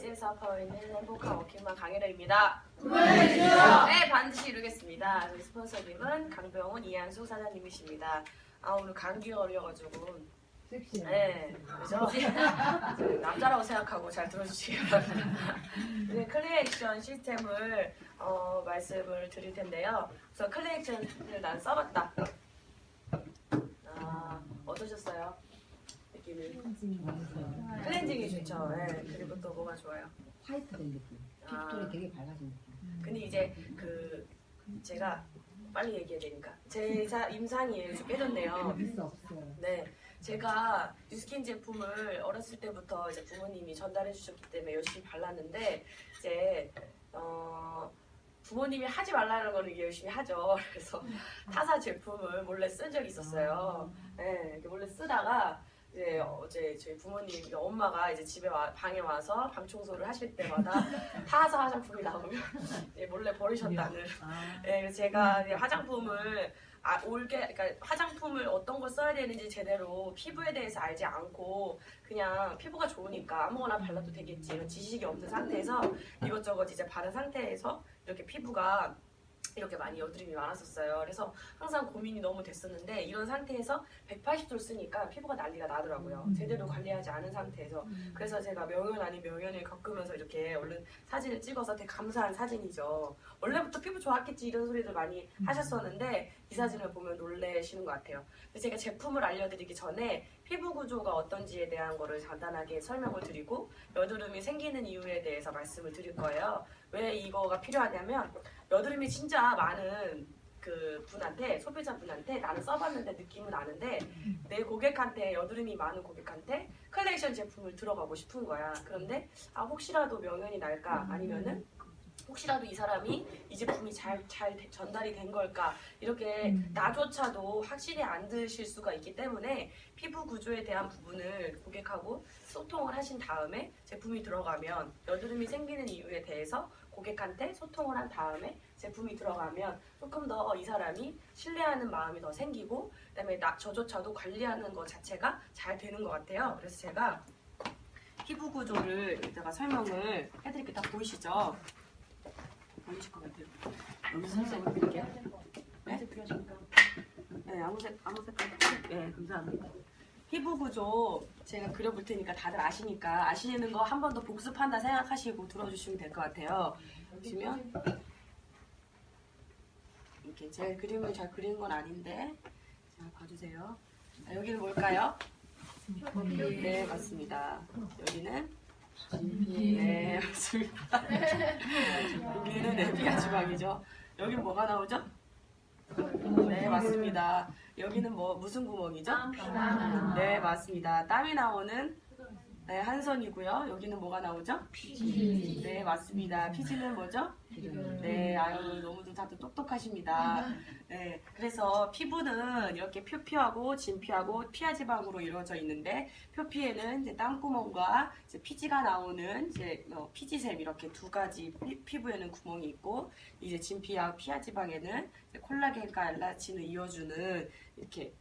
SS와 파워있는 행복한 워킹맘 강혜라입니다. 네, 반드시 이루겠습니다. 저희 스폰서님은 강병훈, 이한수 사장님이십니다. 오늘 감기 걸려가지고 네, 그죠? 남자라고 생각하고 잘 들어주시기 바랍니다. 네, 클레이 액션 시스템을 말씀을 드릴 텐데요. 그래서 클레이 액션을 난 써봤다. 어떠셨어요? 느낌이? 클렌징이 좋죠. 네, 그리고 또 뭐가 좋아요? 화이트 된 느낌. 피부톤이 되게 밝아진 느낌. 근데 이제 제가 빨리 얘기해야 되니까 제 임상이 좀 깨졌네요. 있어 없어요. 네, 제가 뉴스킨 제품을 어렸을 때부터 이제 부모님이 전달해 주셨기 때문에 열심히 발랐는데 이제 부모님이 하지 말라는 거는 열심히 하죠. 그래서 타사 제품을 몰래 쓴 적이 있었어요. 네, 이렇게 몰래 쓰다가 이제 어제 저희 부모님 엄마가 이제 집에 방에 와서 방 청소를 하실 때마다 타사 화장품이 나오면 이제 몰래 버리셨다는. 네, 그래서 제가 이제 화장품을 그러니까 화장품을 어떤 걸 써야 되는지 제대로 피부에 대해서 알지 않고 그냥 피부가 좋으니까 아무거나 발라도 되겠지 이런 지식이 없는 상태에서 이것저것 이제 바른 상태에서 이렇게 피부가 이렇게 많이 여드름이 많았었어요. 그래서 항상 고민이 너무 됐었는데 이런 상태에서 180도를 쓰니까 피부가 난리가 나더라고요. 제대로 관리하지 않은 상태에서. 그래서 제가 명연 아닌 명연을 겪으면서 이렇게 얼른 사진을 찍어서 되게 감사한 사진이죠. 원래부터 피부 좋았겠지 이런 소리들 많이 하셨었는데 이 사진을 보면 놀라시는 것 같아요. 근데 제가 제품을 알려드리기 전에 피부 구조가 어떤지에 대한 거를 간단하게 설명을 드리고 여드름이 생기는 이유에 대해서 말씀을 드릴 거예요. 왜 이거가 필요하냐면 여드름이 진짜 많은 분한테, 소비자분한테 나는 써봤는데 느낌은 아는데 내 고객한테 여드름이 많은 고객한테 클레이션 제품을 들어가고 싶은 거야. 그런데 혹시라도 명연이 날까 아니면은 혹시라도 이 사람이 이 제품이 잘 전달이 된 걸까 이렇게 나조차도 확실히 안 드실 수가 있기 때문에 피부 구조에 대한 부분을 고객하고 소통을 하신 다음에 제품이 들어가면 여드름이 생기는 이유에 대해서 고객한테 소통을 한 다음에 제품이 들어가면 조금 더 이 사람이 신뢰하는 마음이 더 생기고 그다음에 저조차도 관리하는 것 자체가 잘 되는 것 같아요. 그래서 제가 피부 구조를 이따가 설명을 해드릴게요. 다 보이시죠? 보이실 것 같아요. 여기서 설명을 드릴게요. 네? 네, 아무 색깔. 네, 감사합니다. 피부 구조 제가 그려볼 테니까 다들 아시니까 아시는 거 한 번 더 복습한다 생각하시고 들어주시면 될 것 같아요. 보시면 이렇게 제 그림을 잘 그리는 건 아닌데 자 봐주세요. 여기는 뭘까요? 네, 맞습니다. 여기는 네, 맞습니다. 여기는 내피아 지방이죠. 여기는 뭐가 나오죠? 네, 맞습니다. 여기는 무슨 구멍이죠? 네, 맞습니다. 땀이 나오는 네, 한선이고요. 여기는 뭐가 나오죠? 피지. 네, 맞습니다. 피지는 뭐죠? 네, 너무도 다들 똑똑하십니다. 네, 그래서 피부는 이렇게 표피하고 진피하고 피하지방으로 이루어져 있는데 표피에는 이제 땀구멍과 이제 피지가 나오는 이제 피지샘 이렇게 두 가지 피부에는 구멍이 있고 이제 진피와 피하지방에는 콜라겐과 엘라스틴을 이어주는 이렇게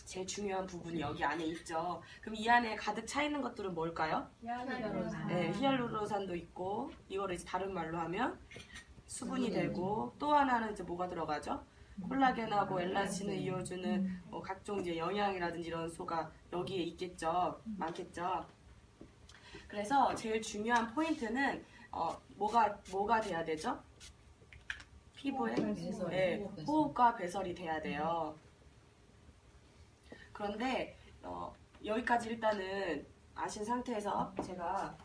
제일 중요한 부분이 여기 안에 있죠. 그럼 이 안에 가득 차 있는 것들은 뭘까요? 네, 히알루론산도 있고 이거를 이제 다른 말로 하면 수분이 되고 또 하나는 이제 뭐가 들어가죠? 콜라겐하고 엘라스틴을 이어주는 각종 이제 영양이라든지 이런 소가 여기에 있겠죠. 많겠죠. 그래서 제일 중요한 포인트는 뭐가 돼야 되죠? 피부에 호흡과 배설이 돼야 돼요. 그런데 여기까지 일단은 아신 상태에서 제가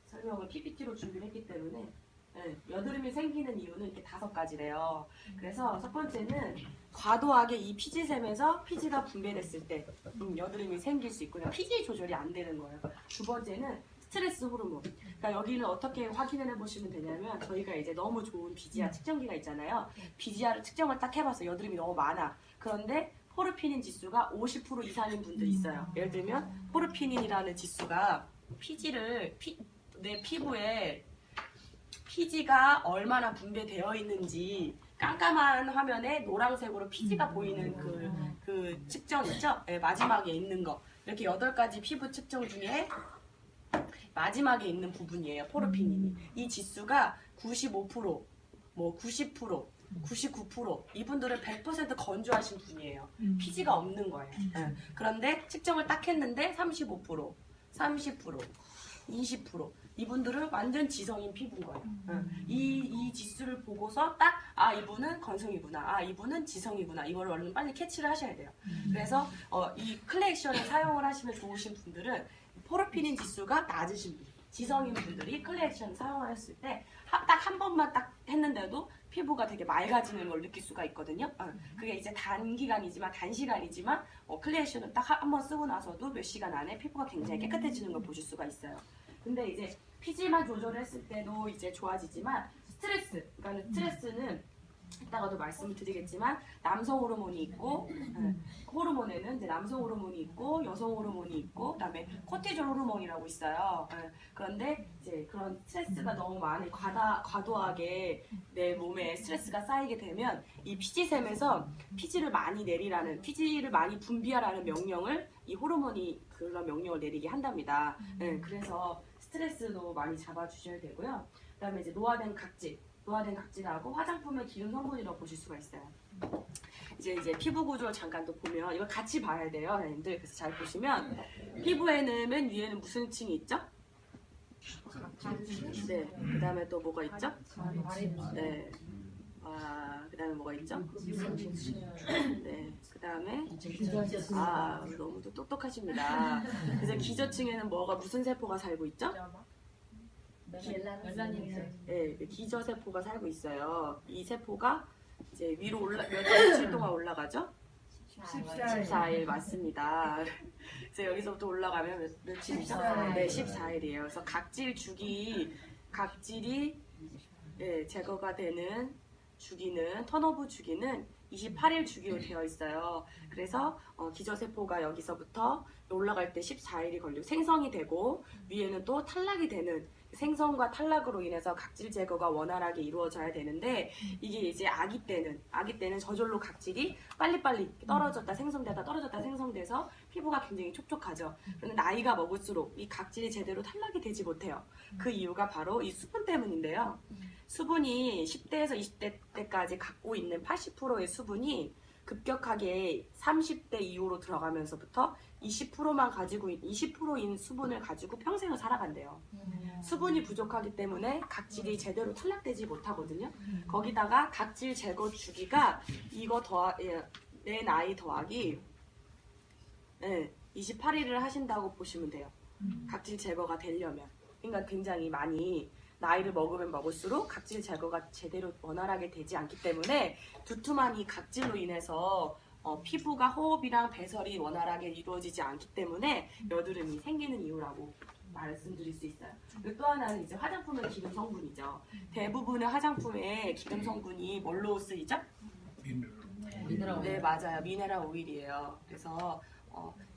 설명을 PPT로 준비를 했기 때문에 여드름이 생기는 이유는 이렇게 5가지래요. 그래서 첫 번째는 과도하게 이 피지샘에서 피지가 분배됐을 때 여드름이 생길 수 있고요. 피지 조절이 안 되는 거예요. 두 번째는 스트레스 호르몬. 그러니까 여기는 어떻게 확인을 해보시면 되냐면 저희가 이제 너무 좋은 비지아 측정기가 있잖아요. 비지아를 측정을 딱 해봐서 여드름이 너무 많아. 그런데 포르피닌 지수가 50% 이상인 분들이 있어요. 예를 들면 포르피닌이라는 지수가 내 피부에 피지가 얼마나 분배되어 있는지 깜깜한 화면에 노란색으로 피지가 보이는 그 측정 있죠? 네, 마지막에 있는 거. 이렇게 8가지 피부 측정 중에 마지막에 있는 부분이에요. 포르피닌이. 이 지수가 95%, 뭐 90%, 99% 이분들은 100% 건조하신 분이에요. 피지가 없는 거예요. 예. 그런데 측정을 딱 했는데 35%, 30%, 20% 이분들은 완전 지성인 피부인 거예요. 이 지수를 보고서 딱 아 이분은 건성이구나, 아 이분은 지성이구나, 이거를 얼른 빨리 캐치를 하셔야 돼요. 그래서 이 클레액션을 사용을 하시면 좋으신 분들은 포르피닌 지수가 낮으신 분, 지성인 분들이 클레액션 사용하셨을 때 딱 한 번만 딱 했는데도 피부가 되게 맑아지는 걸 느낄 수가 있거든요. 그게 이제 단시간이지만 클레액션을 딱 한 번 쓰고 나서도 몇 시간 안에 피부가 굉장히 깨끗해지는 걸 보실 수가 있어요. 근데 이제 피지만 조절했을 때도 이제 좋아지지만 그러니까 스트레스는 이따가도 말씀을 드리겠지만 남성 호르몬이 있고 호르몬에는 이제 남성 호르몬이 있고 여성 호르몬이 있고 그다음에 코티졸 호르몬이라고 있어요. 그런데 이제 그런 스트레스가 너무 많이 과도하게 내 몸에 스트레스가 쌓이게 되면 이 피지샘에서 피지를 많이 분비하라는 명령을 이 호르몬이 그런 명령을 내리게 한답니다. 그래서 스트레스도 많이 잡아주셔야 되고요. 그다음에 이제 노화된 각질하고 화장품의 기름 성분이라고 보실 수가 있어요. 이제 피부 구조를 잠깐 또 보면 이걸 같이 봐야 돼요, 여러분들. 그래서 잘 보시면 피부에는 맨 위에는 무슨 층이 있죠? 네. 그다음에 또 뭐가 있죠? 네. 그다음에 뭐가 있죠? 네. 그다음에 너무 또 똑똑하십니다. 그래서 기저층에는 무슨 세포가 살고 있죠? 네, 기저세포가 살고 있어요. 이 세포가 이제 위로 며칠 동안 올라가죠? 14일 맞습니다. 그래서 여기서부터 올라가면 며칠이죠? 네, 14일이에요. 그래서 각질이 제거가 되는 주기는 턴오브 주기는 28일 주기로 되어 있어요. 그래서 기저세포가 여기서부터 올라갈 때 14일이 걸리고 생성이 되고 위에는 또 탈락이 되는 생성과 탈락으로 인해서 각질 제거가 원활하게 이루어져야 되는데 이게 이제 아기 때는 저절로 각질이 빨리빨리 떨어졌다 생성돼서 피부가 굉장히 촉촉하죠. 그런데 나이가 먹을수록 이 각질이 제대로 탈락이 되지 못해요. 그 이유가 바로 이 수분 때문인데요. 수분이 10대에서 20대 때까지 갖고 있는 80%의 수분이 급격하게 30대 이후로 들어가면서부터 20%인 수분을 가지고 평생을 살아간대요. 수분이 부족하기 때문에 각질이 제대로 탈락되지 못하거든요. 거기다가 각질 제거 주기가 내 나이 더하기 28일을 하신다고 보시면 돼요. 각질 제거가 되려면. 그러니까 굉장히 많이 나이를 먹으면 먹을수록 각질 제거가 제대로 원활하게 되지 않기 때문에 두툼한 이 각질로 인해서 피부가 호흡이랑 배설이 원활하게 이루어지지 않기 때문에 여드름이 생기는 이유라고 말씀드릴 수 있어요. 그리고 또 하나는 이제 화장품의 기름 성분이죠. 대부분의 화장품의 기름 성분이 뭘로 쓰이죠? 미네랄. 네, 맞아요. 미네랄 오일이에요. 그래서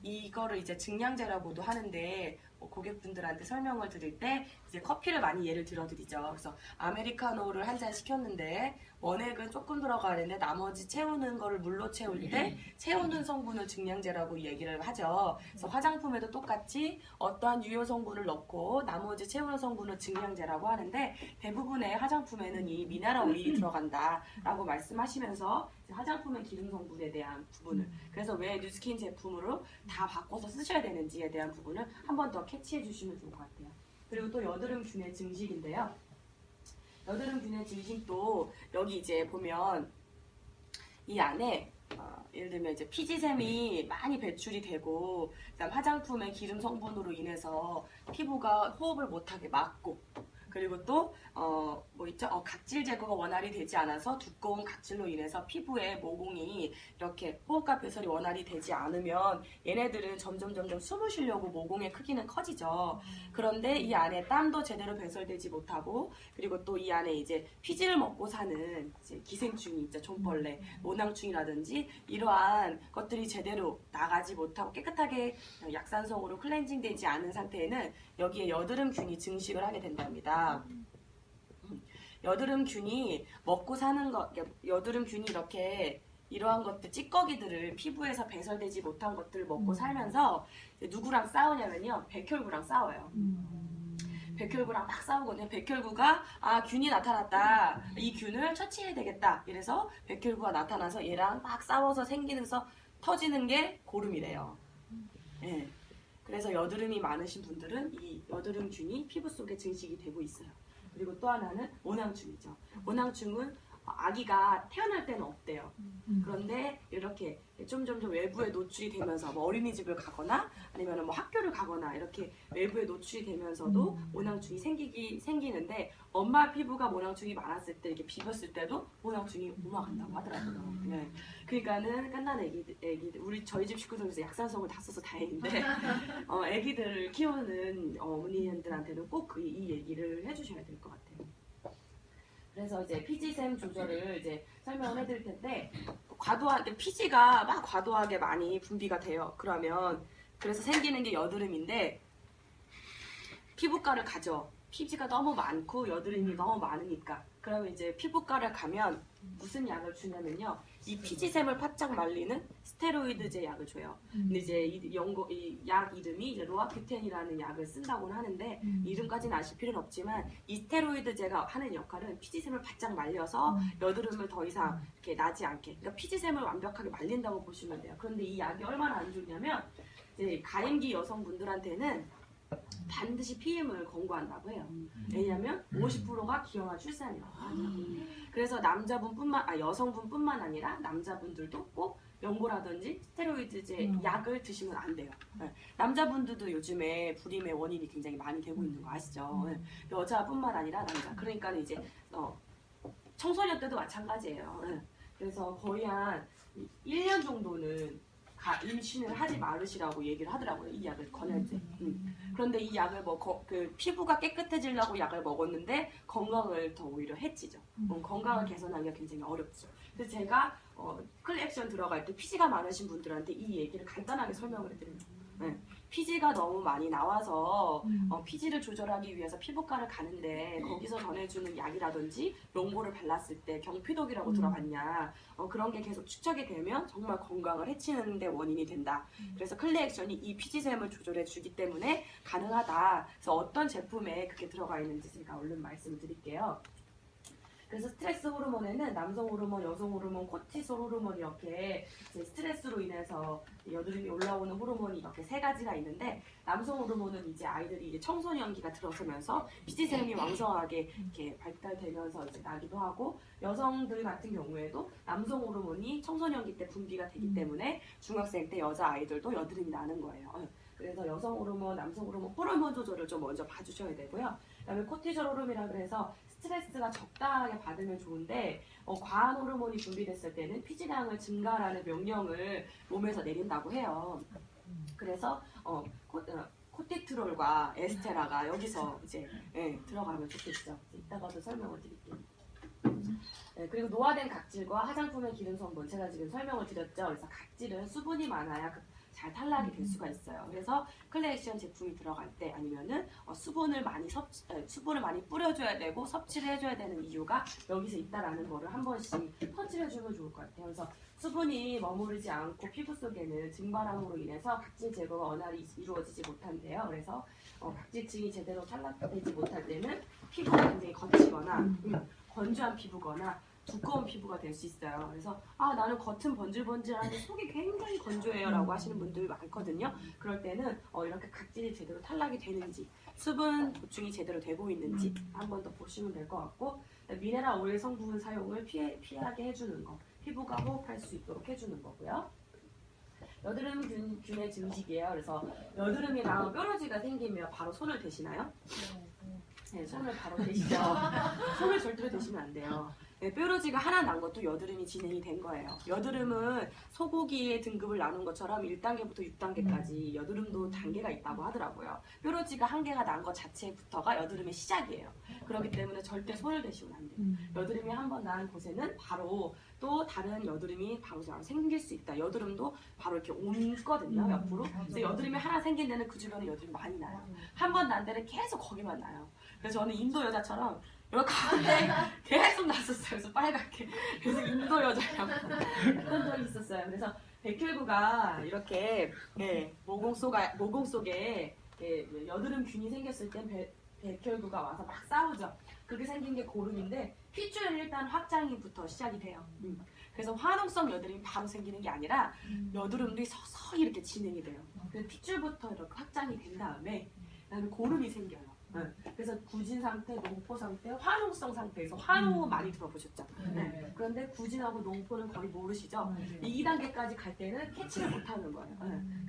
이거를 이제 증량제라고도 하는데 고객분들한테 설명을 드릴 때 이제 커피를 많이 예를 들어드리죠. 그래서 아메리카노를 한 잔 시켰는데 원액은 조금 들어가는데 나머지 채우는 거를 물로 채울 때 채우는 성분을 증량제라고 얘기를 하죠. 그래서 화장품에도 똑같이 어떠한 유효 성분을 넣고 나머지 채우는 성분을 증량제라고 하는데 대부분의 화장품에는 이 미네랄 오일이 들어간다라고 말씀하시면서 화장품의 기름 성분에 대한 부분을 그래서 왜 뉴스킨 제품으로 다 바꿔서 쓰셔야 되는지에 대한 부분을 한 번 더 캐치해 주시면 좋을 것 같아요. 그리고 또 여드름균의 증식인데요. 여드름균의 증식도 여기 이제 보면 이 안에 예를 들면 이제 피지샘이 많이 배출이 되고 그다음 화장품의 기름 성분으로 인해서 피부가 호흡을 못하게 막고 그리고 또 각질 제거가 원활히 되지 않아서 두꺼운 각질로 인해서 피부에 모공이 이렇게 호흡과 배설이 원활히 되지 않으면 얘네들은 점점 숨을 쉬려고 모공의 크기는 커지죠. 그런데 이 안에 땀도 제대로 배설되지 못하고 그리고 또 이 안에 이제 피지를 먹고 사는 이제 기생충이 있죠. 좀벌레, 모낭충이라든지 이러한 것들이 제대로 나가지 못하고 깨끗하게 약산성으로 클렌징 되지 않은 상태에는 여기에 여드름균이 증식을 하게 된답니다. 여드름균이 먹고 사는 여드름균이 이러한 것들, 찌꺼기들을 피부에서 배설되지 못한 것들을 먹고 살면서 누구랑 싸우냐면요. 백혈구랑 싸워요. 백혈구랑 막 싸우거든요. 백혈구가 균이 나타났다. 이 균을 처치해야 되겠다. 이래서 백혈구가 나타나서 얘랑 막 싸워서 생기면서 터지는 게 고름이래요. 예. 그래서 여드름이 많으신 분들은 이 여드름균이 피부 속에 증식이 되고 있어요. 그리고 또 하나는 모낭충이죠. 모낭충은 아기가 태어날 때는 없대요. 그런데 이렇게 점점점 외부에 노출이 되면서 뭐 어린이집을 가거나 아니면 뭐 학교를 가거나 이렇게 외부에 노출이 되면서도 모낭충이 생기는데 엄마 피부가 모낭충이 많았을 때 이렇게 비볐을 때도 모낭충이 옮아간다고 하더라고요. 네. 그러니까는 갓난 애기들 저희 집 식구들 중에서 약산성을 다 써서 다행인데 애기들을 키우는 어머니들한테는 꼭 이 얘기를 해주셔야 될 것 같아요. 그래서 이제 피지샘 조절을 이제 설명을 해드릴 텐데 과도하게 피지가 막 과도하게 많이 분비가 돼요. 그래서 생기는 게 여드름인데 피부과를 가죠. 피지가 너무 많고 여드름이 너무 많으니까. 그러면 이제 피부과를 가면 무슨 약을 주냐면요. 이 피지샘을 바짝 말리는 스테로이드제 약을 줘요. 근데 이제 이 약 이름이 이제 로아큐텐이라는 약을 쓴다고는 하는데 이름까지는 아실 필요는 없지만 이 스테로이드제가 하는 역할은 피지샘을 바짝 말려서 여드름을 더 이상 이렇게 나지 않게. 그러니까 피지샘을 완벽하게 말린다고 보시면 돼요. 그런데 이 약이 얼마나 안 좋냐면 이제 가임기 여성분들한테는 반드시 피임을 권고한다고 해요. 왜냐하면 50%가 기형아 출산이라고 하죠. 그래서 여성분뿐만 아니라 남자분들도 꼭 연고라든지 스테로이드제 약을 드시면 안 돼요. 네. 남자분들도 요즘에 불임의 원인이 굉장히 많이 되고 있는 거 아시죠? 네. 여자뿐만 아니라 남자. 그러니까 이제 청소년 때도 마찬가지예요. 네. 그래서 거의 한 1년 정도는 임신을 하지 말으시라고 얘기를 하더라고요. 이 약을 권할 때. 그런데 이 약을 피부가 깨끗해지려고 약을 먹었는데 건강을 더 오히려 해치죠. 건강을 개선하기가 굉장히 어렵죠. 그래서 제가 클리액션 들어갈 때 피지가 많으신 분들한테 이 얘기를 간단하게 설명을 해드립니다. 네. 피지가 너무 많이 나와서 피지를 조절하기 위해서 피부과를 가는데 거기서 전해주는 약이라든지 롱보를 발랐을 때 경피독이라고 들어봤냐, 그런 게 계속 축적이 되면 정말 건강을 해치는 데 원인이 된다. 그래서 클리액션이 이 피지샘을 조절해 주기 때문에 가능하다. 그래서 어떤 제품에 그게 들어가 있는지 제가 얼른 말씀을 드릴게요. 그래서 스트레스 호르몬에는 남성 호르몬, 여성 호르몬, 코티솔 호르몬 이렇게 스트레스로 인해서 여드름이 올라오는 호르몬이 이렇게 세 가지가 있는데 남성 호르몬은 이제 아이들이 이제 청소년기가 들어서면서 피지샘이 왕성하게 이렇게 발달되면서 이제 나기도 하고 여성들 같은 경우에도 남성 호르몬이 청소년기 때 분비가 되기 때문에 중학생 때 여자 아이들도 여드름이 나는 거예요. 그래서 여성 호르몬, 남성 호르몬 조절을 좀 먼저 봐주셔야 되고요. 그다음에 코티졸 호르몬이라 그래서 스트레스가 적당하게 받으면 좋은데 과한 호르몬이 분비됐을 때는 피지량을 증가하라는 명령을 몸에서 내린다고 해요. 그래서 코티트롤과 에스테라가 여기서 이제 들어가면 좋겠죠. 이따가도 설명을 드릴게요. 네, 그리고 노화된 각질과 화장품의 기름 성분 제가 지금 설명을 드렸죠. 그래서 각질은 수분이 많아야 잘 탈락이 될 수가 있어요. 그래서 클리액션 제품이 들어갈 때 아니면은 수분을 많이 뿌려줘야 되고 섭취를 해줘야 되는 이유가 여기서 있다라는 거를 한 번씩 터치해주면 좋을 것 같아요. 그래서 수분이 머무르지 않고 피부 속에는 증발함으로 인해서 각질 제거가 원활히 이루어지지 못한대요. 그래서 각질층이 제대로 탈락되지 못할 때는 피부가 굉장히 거치거나 건조한 피부거나 두꺼운 피부가 될 수 있어요. 그래서 나는 겉은 번질번질한데 속이 굉장히 건조해요 라고 하시는 분들이 많거든요. 그럴 때는 이렇게 각질이 제대로 탈락이 되는지 수분 보충이 제대로 되고 있는지 한 번 더 보시면 될 것 같고 미네랄 오일 성분 사용을 피하게 해주는 거 피부가 호흡할 수 있도록 해주는 거고요. 여드름균의 증식이에요. 그래서 여드름이 나고 뾰루지가 생기면 바로 손을 대시나요? 네, 손을 바로 대시죠. 손을 절대로 대시면 안 돼요. 네, 뾰루지가 하나 난 것도 여드름이 진행이 된 거예요. 여드름은 소고기의 등급을 나눈 것처럼 1단계부터 6단계까지 여드름도 단계가 있다고 하더라고요. 뾰루지가 한 개가 난 것 자체부터가 여드름의 시작이에요. 그렇기 때문에 절대 손을 대시면 안 돼요. 여드름이 한 번 난 곳에는 바로 또 다른 여드름이 바로 생길 수 있다. 여드름도 바로 이렇게 옮거든요, 옆으로. 그래서 여드름이 하나 생긴 데는 그 주변에 여드름이 많이 나요. 한 번 난 데는 계속 거기만 나요. 그래서 저는 인도 여자처럼 여기 가운데 계속 났었어요. 그래서 빨갛게. 그래서 인도 여자라고 했던 적이 있었어요. 그래서 백혈구가 이렇게 모공 속에 여드름균이 생겼을 땐 백혈구가 와서 막 싸우죠. 그렇게 생긴 게 고름인데 핏줄은 일단 확장이부터 시작이 돼요. 그래서 화농성 여드름이 바로 생기는 게 아니라 여드름들이 서서히 이렇게 진행이 돼요. 그래서 핏줄부터 이렇게 확장이 된 다음에 그다음에 고름이 생겨요. 그래서 구진 상태, 농포 상태, 화농성 상태에서 화농은 많이 들어보셨죠? 네. 그런데 구진하고 농포는 거의 모르시죠? 이 2단계까지 갈 때는 캐치를 못하는 거예요.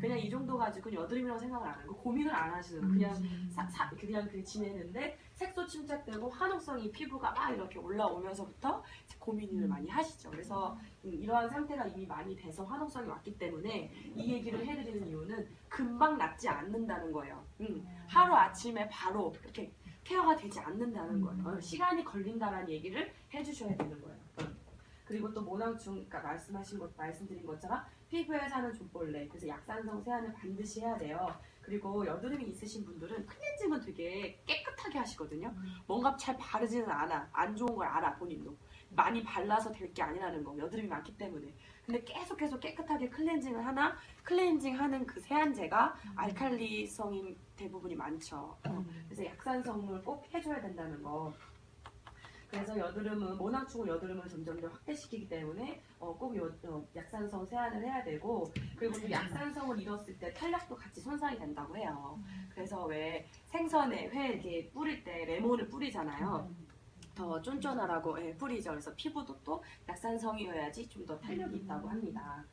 그냥 이 정도 가지고 여드름이라고 생각을 안 하고 고민을 안 하시는 거예요. 그냥 그냥 지내는데 색소 침착되고 화농성이 피부가 막 이렇게 올라오면서부터 고민을 많이 하시죠. 그래서 이러한 상태가 이미 많이 돼서 화농성이 왔기 때문에 이 얘기를 해드리는 이유는 금방 낫지 않는다는 거예요. 하루 아침에 바로 이렇게 케어가 되지 않는다는 거예요. 시간이 걸린다라는 얘기를 해주셔야 되는 거예요. 그리고 또 모낭충, 그러니까 말씀드린 것처럼 피부에 사는 족벌레, 그래서 약산성 세안을 반드시 해야 돼요. 그리고 여드름이 있으신 분들은 클렌징은 되게 깨끗하게 하시거든요. 뭔가 잘 바르지는 않아. 안 좋은 걸 알아, 본인도. 많이 발라서 될 게 아니라는 거, 여드름이 많기 때문에. 근데 계속 깨끗하게 클렌징을 하나, 클렌징하는 그 세안제가 알칼리성인 대부분이 많죠. 그래서 약산성을 꼭 해줘야 된다는 거. 그래서 여드름은 모낭충은 여드름을 점점 더 확대시키기 때문에 꼭 약산성 세안을 해야 되고, 그리고 또 약산성을 잃었을 때 탄력도 같이 손상이 된다고 해요. 그래서 왜 생선에 회 이렇게 뿌릴 때 레몬을 뿌리잖아요. 더 쫀쫀하라고 뿌리죠. 그래서 피부도 또 약산성이어야지 좀 더 탄력이 있다고 합니다.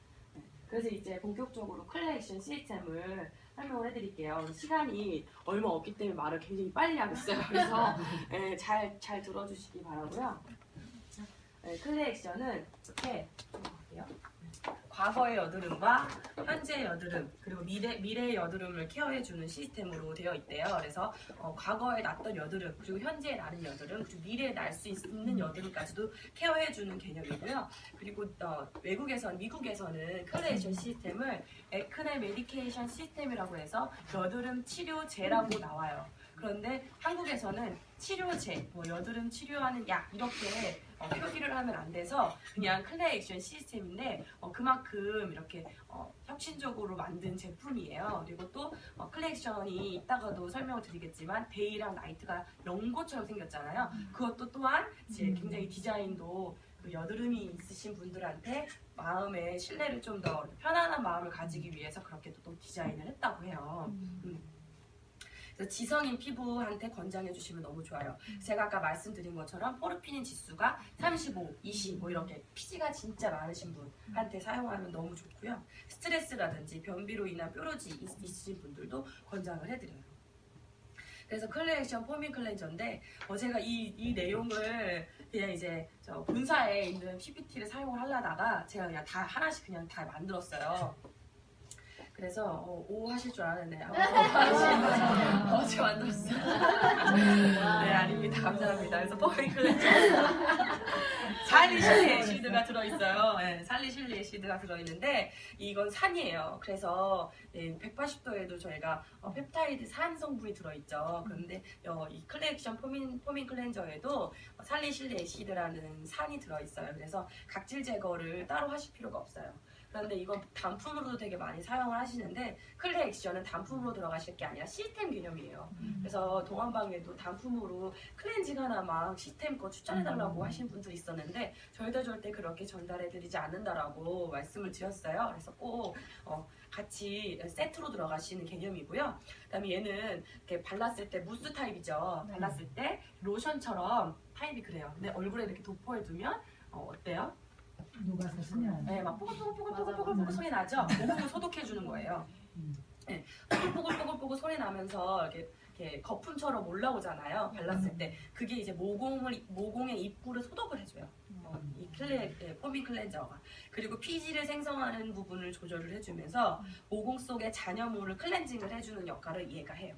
그래서 이제 본격적으로 클레이션 시스템을 설명을 해드릴게요. 시간이 얼마 없기 때문에 말을 굉장히 빨리 하겠어요. 그래서 잘 들어주시기 바라고요. 클레이션은 이렇게 과거의 여드름과 현재의 여드름, 그리고 미래의 여드름을 케어해주는 시스템으로 되어 있대요. 그래서 과거에 났던 여드름, 그리고 현재에 나는 여드름, 그리고 미래에 날 수 있는 여드름까지도 케어해주는 개념이고요. 그리고 미국에서는 클레이션 시스템을 에크네 메디케이션 시스템이라고 해서 여드름 치료제라고 나와요. 그런데 한국에서는 치료제, 여드름 치료하는 약 이렇게 표기를 하면 안 돼서 그냥 클레이션 시스템인데 그만큼 이렇게 혁신적으로 만든 제품이에요. 그리고 또 클레이션이 이따가도 설명을 드리겠지만 데이랑 나이트가 연고처럼 생겼잖아요. 그것도 또한 이제 굉장히 디자인도 그 여드름이 있으신 분들한테 마음의 신뢰를 좀 더 편안한 마음을 가지기 위해서 그렇게 또 디자인을 했다고 해요. 지성인 피부한테 권장해 주시면 너무 좋아요. 제가 아까 말씀드린 것처럼 포르피닌 지수가 35, 20 이렇게 피지가 진짜 많으신 분한테 사용하면 너무 좋고요. 스트레스라든지 변비로 인한 뾰루지 있으신 분들도 권장을 해드려요. 그래서 클레이션 포밍 클렌저인데 제가 이 내용을 그냥 이제 본사에 있는 PPT를 사용을 하려다가 제가 그냥 다 하나씩 그냥 다 만들었어요. 그래서 오 하실 줄 알았는데 어제 만들었어요. 네, 아닙니다. 감사합니다. 그래서 포밍 클렌저 살리실리 애시드가 들어있어요. 네, 살리실리 애시드가 들어있는데 이건 산이에요. 그래서 180도에도 저희가 펩타이드 산 성분이 들어있죠. 그런데 이 클레이션 포밍 클렌저에도 살리실리 애시드라는 산이 들어있어요. 그래서 각질 제거를 따로 하실 필요가 없어요. 그런데 이건 단품으로도 되게 많이 사용을 하시는데 클레 액션은 단품으로 들어가실 게 아니라 시스템 개념이에요. 그래서 동안방에도 단품으로 클렌징 하나만 시스템 거 추천해달라고 하신 분들이 있었는데 저희도 절대 그렇게 전달해드리지 않는다라고 말씀을 드렸어요. 그래서 꼭 같이 세트로 들어가시는 개념이고요. 그다음에 얘는 이렇게 발랐을 때 무스 타입이죠. 발랐을 때 로션처럼 타입이 그래요. 근데 얼굴에 이렇게 도포해두면 어때요? 녹아서 스면 네, 막 뽀글뽀글 소리 나죠? 모공을 소독해주는 거예요. 네, 뽀글뽀글 소리 나면서 이렇게 거품처럼 올라오잖아요. 발랐을 때 그게 이제 모공의 입구를 소독을 해줘요. 이 포밍 클렌저가. 그리고 피지를 생성하는 부분을 조절을 해주면서 모공 속의 잔여물을 클렌징을 해주는 역할을 얘가 해요.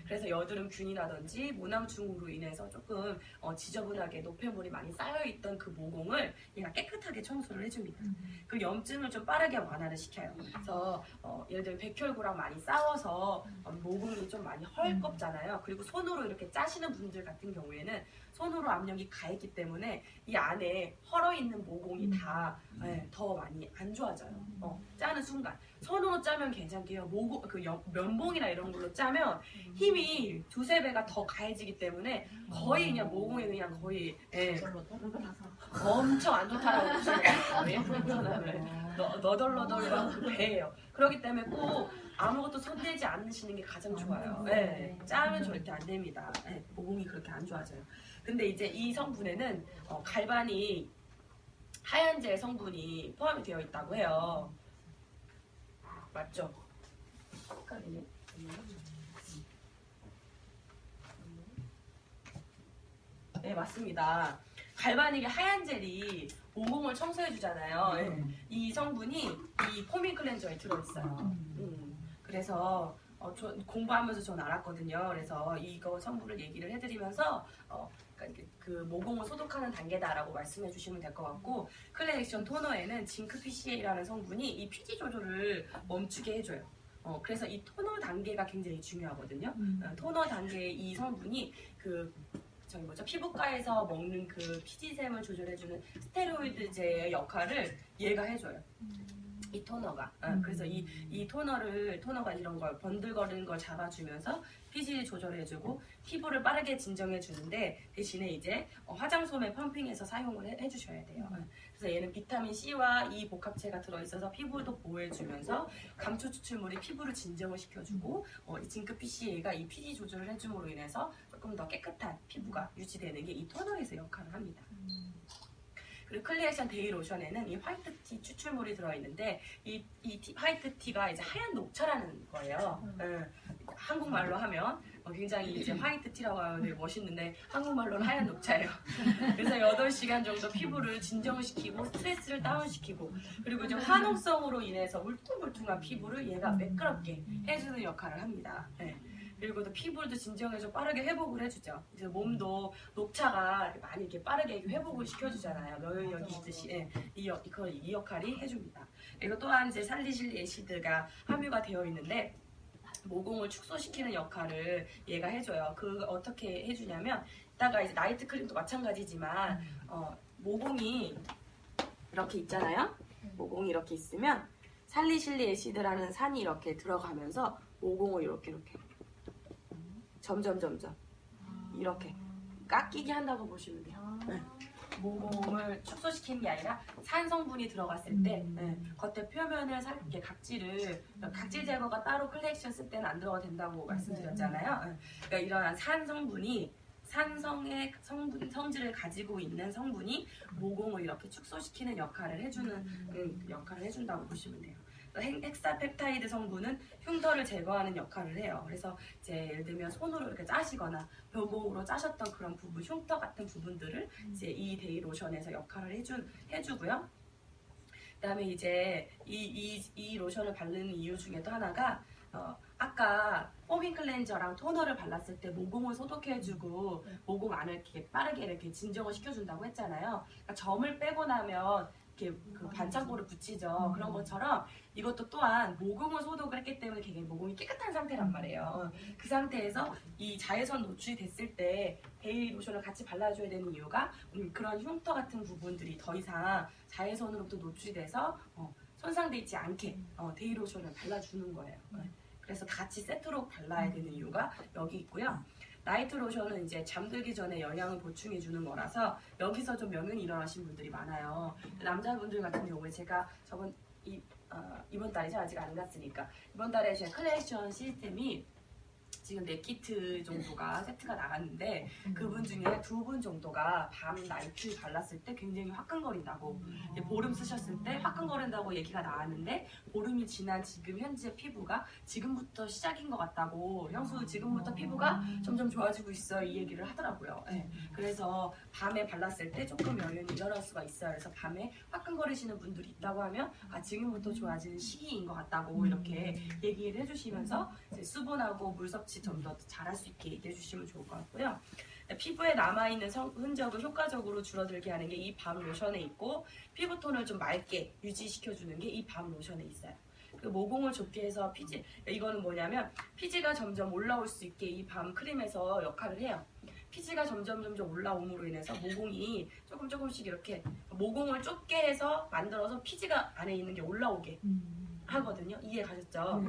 그래서 여드름 균이라든지 모낭충으로 인해서 조금 지저분하게 노폐물이 많이 쌓여있던 그 모공을 얘가 깨끗하게 청소를 해줍니다. 그 염증을 좀 빠르게 완화를 시켜요. 그래서 예를 들면 백혈구랑 많이 싸워서 모공이 좀 많이 헐 두껍잖아요. 그리고 손으로 이렇게 짜시는 분들 같은 경우에는 손으로 압력이 가했기 때문에 이 안에 헐어 있는 모공이 다 더 많이 안 좋아져요. 짜는 순간 손으로 짜면 괜찮게요. 면봉이나 이런 걸로 짜면 힘이 두세 배가 더 가해지기 때문에 거의 그냥 모공이 그냥 거의 엄청 안 좋다라고 보시면 돼요. 너덜너덜한 그 배예요. 그렇기 때문에 꼭 아무것도 손대지 않으시는 게 가장 좋아요. 짜면 절대 안 됩니다. 모공이 그렇게 안 좋아져요. 근데 이제 이 성분에는 갈바닉 하얀제 성분이 포함이 되어 있다고 해요. 맞죠? 헷갈리네. 네, 맞습니다. 갈바닉의 하얀 젤이 모공을 청소해 주잖아요. 이 성분이 이 포밍 클렌저에 들어있어요. 그래서 공부하면서 전 알았거든요. 그래서 이거 성분을 얘기를 해드리면서 그러니까 그 모공을 소독하는 단계다라고 말씀해 주시면 될 것 같고, 클레 액션 토너에는 징크 PCA라는 성분이 이 피지 조절을 멈추게 해줘요. 그래서 이 토너 단계가 굉장히 중요하거든요. 토너 단계의 이 성분이 피부과에서 먹는 그 피지샘을 조절해주는 스테로이드제의 역할을 얘가 해줘요. 이 토너가. 그래서 이 토너가 이런 걸 번들거리는 걸 잡아주면서 피지 조절해주고 피부를 빠르게 진정해주는데, 대신에 이제 화장솜에 펌핑해서 사용을 해주셔야 돼요. 그래서 얘는 비타민 C와 E 복합체가 들어있어서 피부도 보호해주면서 감초 추출물이 피부를 진정을 시켜주고, 이 징크 PCA가 이 피지 조절을 해줌으로 인해서 조금 더 깨끗한 피부가 유지되는 게 이 토너에서 역할을 합니다. 그리고 클리액션 데이 로션에는 이 화이트티 추출물이 들어있는데, 이 화이트티가 이제 하얀 녹차라는 거예요. 한국말로 하면 굉장히 이제 화이트티라고 하면 되게 멋있는데, 한국말로는 하얀 녹차예요. 그래서 8시간 정도 피부를 진정을 시키고 스트레스를 다운시키고, 그리고 이제 화농성으로 인해서 울퉁불퉁한 피부를 얘가 매끄럽게 해주는 역할을 합니다. 그리고 또 피부도 진정해서 빠르게 회복을 해주죠. 그래서 몸도 녹차가 많이 이렇게 빠르게 회복을 시켜주잖아요. 면역력이 있듯이 이 역할이 해줍니다. 그리고 또한 이제 살리실리 애시드가 함유가 되어 있는데, 모공을 축소시키는 역할을 얘가 해줘요. 어떻게 해주냐면, 이따가 이제 나이트 크림도 마찬가지지만 모공이 이렇게 있잖아요. 모공이 이렇게 있으면 살리실리 애시드라는 산이 이렇게 들어가면서 모공을 이렇게 점점 이렇게 깎이게 한다고 보시면 돼요. 모공을 축소시키는 게 아니라 산 성분이 들어갔을 때 겉에 표면을 이렇게 각질 제거가 따로 클레액션 쓸 때는 안 들어가도 된다고 말씀드렸잖아요. 그러니까 이러한 산 성분이 산성의 성질을 가지고 있는 성분이 모공을 이렇게 축소시키는 역할을 해준다고 보시면 돼요. 헥사펩타이드 성분은 흉터를 제거하는 역할을 해요. 그래서 이제 예를 들면 손으로 이렇게 짜시거나 벼공으로 짜셨던 그런 부분, 흉터 같은 부분들을 이제 이 데이 로션에서 역할을 해주고요. 그다음에 이제 이 로션을 바르는 이유 중에 또 하나가 아까 포밍 클렌저랑 토너를 발랐을 때 모공을 소독해주고 모공 안을 이렇게 빠르게 이렇게 진정을 시켜준다고 했잖아요. 그러니까 점을 빼고 나면 이렇게 그 반창고를 붙이죠. 그런 것처럼 이것도 또한 모공을 소독을 했기 때문에 굉장히 모공이 깨끗한 상태란 말이에요. 그 상태에서 이 자외선 노출이 됐을 때 데이 로션을 같이 발라줘야 되는 이유가 그런 흉터 같은 부분들이 더 이상 자외선으로부터 노출이 돼서 손상돼 있지 않게 데이 로션을 발라주는 거예요. 그래서 같이 세트로 발라야 되는 이유가 여기 있고요. 나이트 로션은 이제 잠들기 전에 영양을 보충해 주는 거라서 여기서 좀 명연이 일어나신 분들이 많아요. 남자분들 같은 경우에 제가 이번 달이죠. 아직 안 갔으니까 이번 달에 제 클레액션 시스템이 지금 4키트 정도가 세트가 나갔는데, 그분 중에 2분 정도가 밤 나이트 발랐을 때 굉장히 화끈거린다고, 보름 쓰셨을 때 화끈거린다고 얘기가 나왔는데, 보름이 지난 지금 현재 피부가 지금부터 시작인 것 같다고, 형수 지금부터 피부가 점점 좋아지고 있어, 이 얘기를 하더라고요. 그래서 밤에 발랐을 때 조금 명연이 일어날 수가 있어요. 그래서 밤에 화끈거리시는 분들이 있다고 하면 지금부터 좋아지는 시기인 것 같다고 이렇게 얘기를 해주시면서 이제 수분하고 물 섭취 좀 더 잘할 수 있게 얘기해 주시면 좋을 것 같고요. 피부에 남아있는 흔적을 효과적으로 줄어들게 하는 게 이 밤 로션에 있고, 피부톤을 좀 맑게 유지시켜주는 게 이 밤 로션에 있어요. 그 모공을 좁게 해서 피지, 이거는 뭐냐면 피지가 점점 올라올 수 있게 이 밤 크림에서 역할을 해요. 피지가 점점 올라옴으로 인해서 모공이 조금씩 이렇게 모공을 좁게 해서 만들어서 피지가 안에 있는 게 올라오게 하거든요. 이해 가셨죠?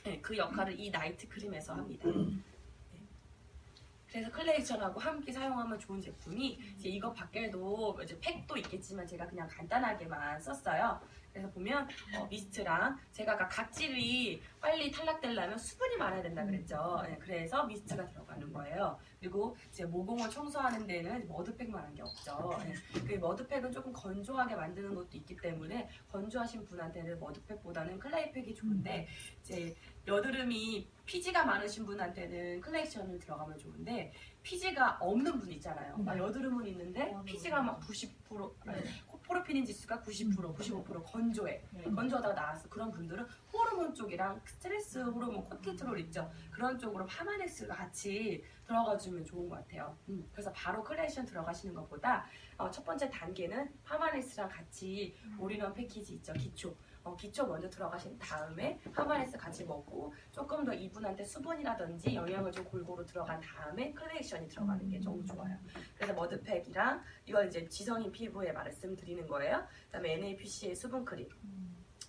네, 그 역할을 이 나이트 크림에서 합니다. 네. 그래서 클레이션하고 함께 사용하면 좋은 제품이 이제 이거 밖에도 이제 팩도 있겠지만 제가 그냥 간단하게만 썼어요. 그래서 보면 미스트랑 제가 아까 각질이 빨리 탈락되려면 수분이 많아야 된다 그랬죠. 네, 그래서 미스트가 들어가는 거예요. 그리고 이제 모공을 청소하는 데는 머드팩만 한 게 없죠. 네, 그 머드팩은 조금 건조하게 만드는 것도 있기 때문에 건조하신 분한테는 머드팩보다는 클레이팩이 좋은데 이제 여드름이 피지가 많으신 분한테는 클레이션을 들어가면 좋은데 피지가 없는 분 있잖아요. 막 여드름은 있는데 피지가 막 90% 포르피닌 지수가 90%, 95% 건조해. 건조하다가 나왔어. 그런 분들은 호르몬 쪽이랑 스트레스 호르몬 코티트롤 있죠. 그런 쪽으로 파마넥스가 같이 들어가주면 좋은 것 같아요. 그래서 바로 클레이션 들어가시는 것보다 첫 번째 단계는 파마넥스랑 같이 올인원 패키지 있죠. 기초 먼저 들어가신 다음에 파마넥스 같이 먹고 조금 더 이분한테 수분이라든지 영양을 좀 골고루 들어간 다음에 클레이션이 들어가는 게 너무 좋아요. 그래서 머드팩이랑 이건 이제 지성인 피부에 말씀드리는 거예요. 그다음에 NAPC의 수분크림.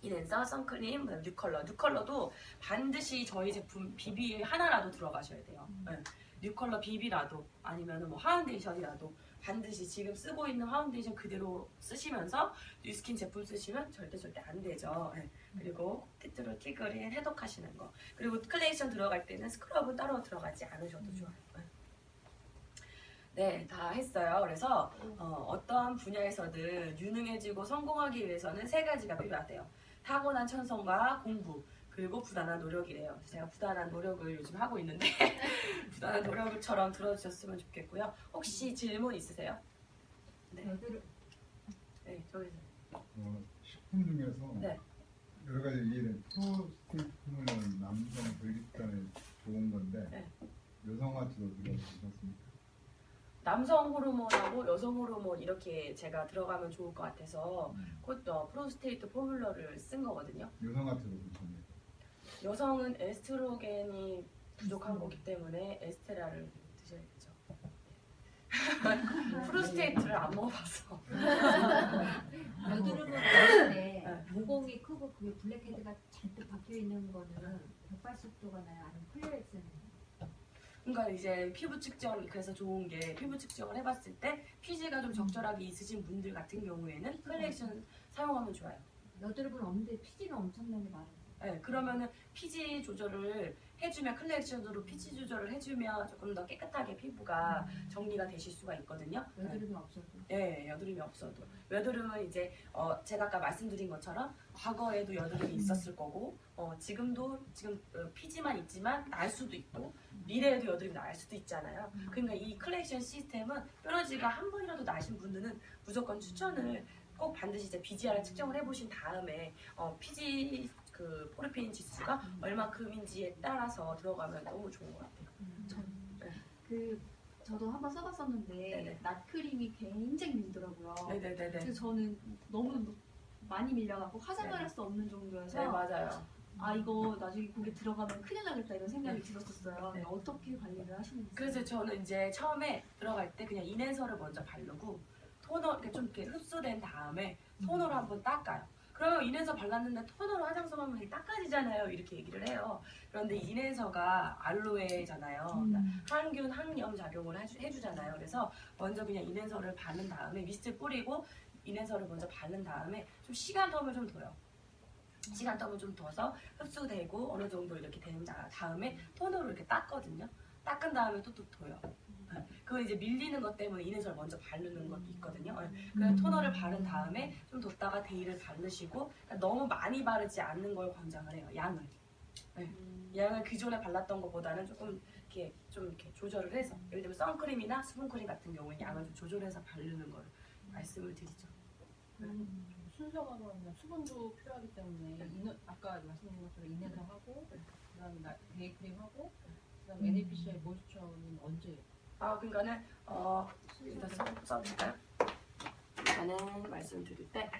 이낸서 선크림, 뉴컬러도 반드시 저희 제품 비비 하나라도 들어가셔야 돼요. 네. 뉴컬러 비비라도 아니면 뭐 파운데이션이라도 반드시 지금 쓰고 있는 파운데이션 그대로 쓰시면서 뉴스킨 제품 쓰시면 절대 안 되죠. 네. 그리고 코티트롤 티그린 해독하시는 거. 그리고 클레이션 들어갈 때는 스크럽은 따로 들어가지 않으셔도 좋아요. 네, 다 했어요. 그래서 어떠한 분야에서든 유능해지고 성공하기 위해서는 세 가지가 필요하대요. 타고난 천성과 공부, 그리고 부단한 노력이래요. 제가 부단한 노력을 요즘 하고 있는데 부단한 노력처럼 들어주셨으면 좋겠고요. 혹시 질문 있으세요? 네. 네, 저기서. 식품 중에서 네. 여러 가지 이해는 프로스테이트는 남성 전립선에 좋은 건데 네. 여성한테도 들어보셨습니까? 남성 호르몬하고 여성 호르몬 이렇게 제가 들어가면 좋을 것 같아서 프로스테이트 포뮬러를 쓴 거거든요. 여성한테도 괜찮네요. 여성은 에스트로겐이 부족한 거기 때문에 에스테라를 드셔야겠죠. 프로스테이트를 안 먹어봐서. 여드름을 봤을 때 네. 모공이 크고 그게 블랙헤드가 잔뜩 박혀 있는 거는 180도가 나요? 아니면 클리어엑스는? 그러니까 이제 피부 측정, 그래서 좋은 게 피부 측정을 해봤을 때 피지가 좀 적절하게 있으신 분들 같은 경우에는 클레이션 사용하면 좋아요. 여드름은 없는데 피지는 엄청나게 많아요. 네, 그러면은 피지 조절을 해주면 클레이션으로 피지 조절을 해주면 조금 더 깨끗하게 피부가 정리가 되실 수가 있거든요. 여드름이 없어도. 네, 여드름이 없어도. 여드름은 이제 제가 아까 말씀드린 것처럼 과거에도 여드름이 있었을 거고 지금 피지만 있지만 날 수도 있고 미래에도 여드름이 날 수도 있잖아요. 그러니까 이 클레이션 시스템은 뾰루지가 한 번이라도 나신 분들은 무조건 추천을 꼭 반드시 이제 BGR을 측정을 해보신 다음에 피지 그 포르피닌 지수가 얼마큼인지에 따라서 들어가면 너무 좋은 것 같아요. 저도 한번 써봤었는데 네네. 낫크림이 굉장히 밀더라고요. 네네네네. 그래서 저는 너무 많이 밀려갖고 화장을 할 수 없는 정도여서 네, 맞아요. 아 이거 나중에 고개 들어가면 큰일 나겠다 이런 생각이 들었었어요. 네. 어떻게 관리를 하시는지. 그래서 저는 이제 처음에 들어갈 때 그냥 인앤서를 먼저 바르고 토너 이렇게 좀 이렇게 흡수된 다음에 토너로 한번 닦아요. 그러면 인앤서 발랐는데 토너로 화장솜 하면 되게 닦아지잖아요. 이렇게 얘기를 해요. 그런데 인앤서가 알로에잖아요. 항균, 항염 작용을 해주잖아요. 그래서 먼저 그냥 인앤서를 바른 다음에 미스트 뿌리고 인앤서를 먼저 바른 다음에 좀 시간 텀을 좀 둬요. 시간 텀을 좀 둬서 흡수되고 어느 정도 이렇게 된 다음에 토너로 이렇게 닦거든요. 닦은 다음에 또 둬요. 그건 이제 밀리는 것 때문에 인앤서를 먼저 바르는 것도 있거든요. 그래서 토너를 바른 다음에 좀 뒀다가 데이를 바르시고 너무 많이 바르지 않는 걸 권장을 해요. 양을. 양을 기존에 발랐던 것보다는 조금 이렇게 좀 이렇게 조절을 해서 예를 들면 선크림이나 수분크림 같은 경우는 양을 좀 조절해서 바르는 걸 말씀을 드리죠. 순서가 그러면 수분도 필요하기 때문에 아까 말씀드린 것처럼 인해서 하고 그다음에 데이크림하고 그다음에 NAPCI 모이스처는 언제? 그러니까는 일단 써볼까요? 저는 말씀드릴 때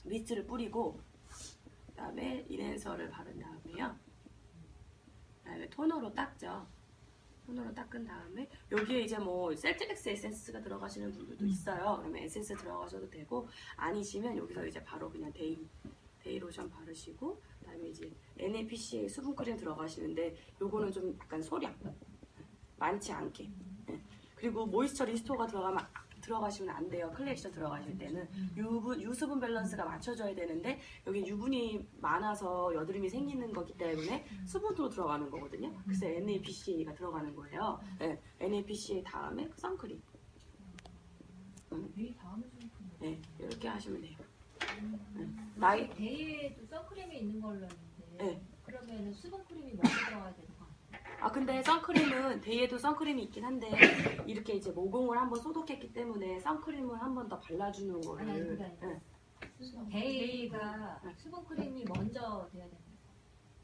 미스트를 뿌리고 그다음에 이렌서를 바른 다음에요. 그다음에 토너로 닦죠. 토너로 닦은 다음에 여기에 이제 뭐 셀트렉스 에센스가 들어가시는 분들도 있어요. 그러면 에센스 들어가셔도 되고 아니시면 여기서 이제 바로 그냥 데이 로션 바르시고 그다음에 이제 NAPCA 수분크림 들어가시는데 요거는 좀 약간 소량 많지 않게. 네. 그리고 모이스처 리스토어가 들어가시면 안 돼요. 클리액션 들어가실 때는 유수분 밸런스가 맞춰져야 되는데 여기 유분이 많아서 여드름이 생기는 거기 때문에 수분으로 들어가는 거거든요. 그래서 NAPCA가 들어가는 거예요. 네. NAPCA 다음에 선크림. 데이 다음에 좀 네. 이렇게 하시면 돼요. 나이 데이에도 선크림이 있는 걸로 알았는데 네. 그러면은 수분크림이 먼저 들어가야 되는 거 아니에요? 근데 선크림은 데이에도 선크림이 있긴 한데 이렇게 이제 모공을 한번 소독했기 때문에 선크림을 한 번 더 발라주는 아니 거를. 그게 아니라 네. 데이가 수분크림이 먼저 돼야 되는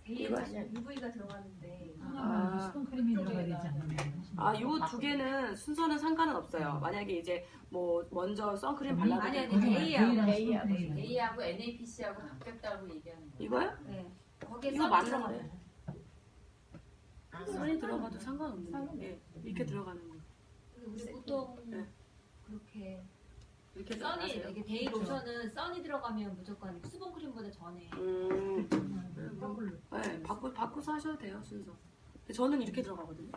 데이에 사실 UV가 들어가는데 아. 수분크림이 들어가야 되지 않나요? 요 두 개는 순서는 상관은 없어요. 만약에 이제 뭐 먼저 선크림 아니, 발라도 아니, 되고. 데이하고 A하고 NAPC하고 바뀌었다고 얘기하는 거예요. 이거요? 네. 거기에 이거 선 맞는데. 아, 선이 들어가도 상관없는 게 이렇게 들어가는 거. 우리 보통 네. 그렇게 이렇게 써니 들어가세요. 이게 데이 로션은 써니 들어가면 무조건 수분크림보다 전에 네, 바꾸서 하셔도 돼요 순서. 근데 저는 이렇게 들어가거든요.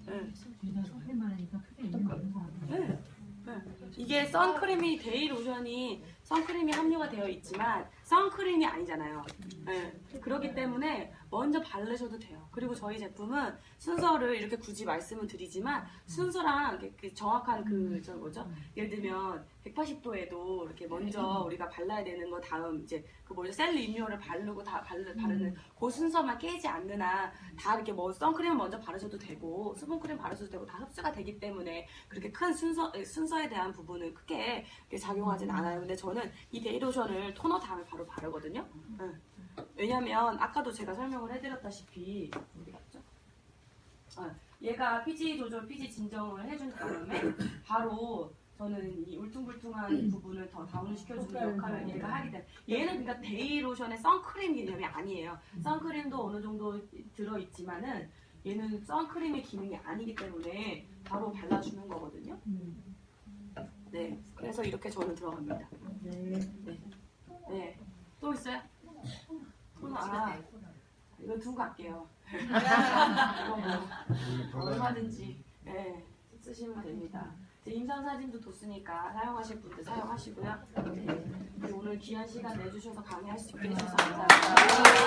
네. 둘다 선크림만 하니까 크게 의미가 없는 거 같아요. 네. 네. 이게 선크림이 데이 로션이 선크림이 함유가 되어 있지만 선크림이 아니잖아요. 네. 그렇기 때문에 먼저 바르셔도 돼요. 그리고 저희 제품은 순서를 이렇게 굳이 말씀을 드리지만 순서랑 그 정확한 저 뭐죠? 예를 들면 180도에도 이렇게 먼저 우리가 발라야 되는 거 다음 이제 그 뭐죠? 셀 리뉴얼을 바르고 바르는 그 순서만 깨지 않는 한 다 이렇게 뭐 선크림을 먼저 바르셔도 되고 수분크림 바르셔도 되고 다 흡수가 되기 때문에 그렇게 큰 순서에 대한 부분은 크게 작용하진 않아요. 근데 저는 이 데이 로션을 토너 다음에 바로 바르거든요. 왜냐면 아까도 제가 설명을 해드렸다시피 어디 갔죠? 얘가 피지 조절, 피지 진정을 해준 다음에 바로 저는 이 울퉁불퉁한 부분을 더 다운을 시켜주는 역할을 얘가 하기 때문에 얘는 그러니까 데이 로션의 선크림 개념이 아니에요. 선크림도 어느 정도 들어있지만은 얘는 선크림의 기능이 아니기 때문에 바로 발라주는 거거든요. 네, 그래서 이렇게 저는 들어갑니다. 네. 또 있어요? 이거 두고 갈게요. 이거 뭐 얼마든지 쓰시면 됩니다. 임상 사진도 뒀으니까 사용하실 분들 사용하시고요. 오늘 귀한 시간 내주셔서 강의할 수 있게 해주셔서 감사합니다.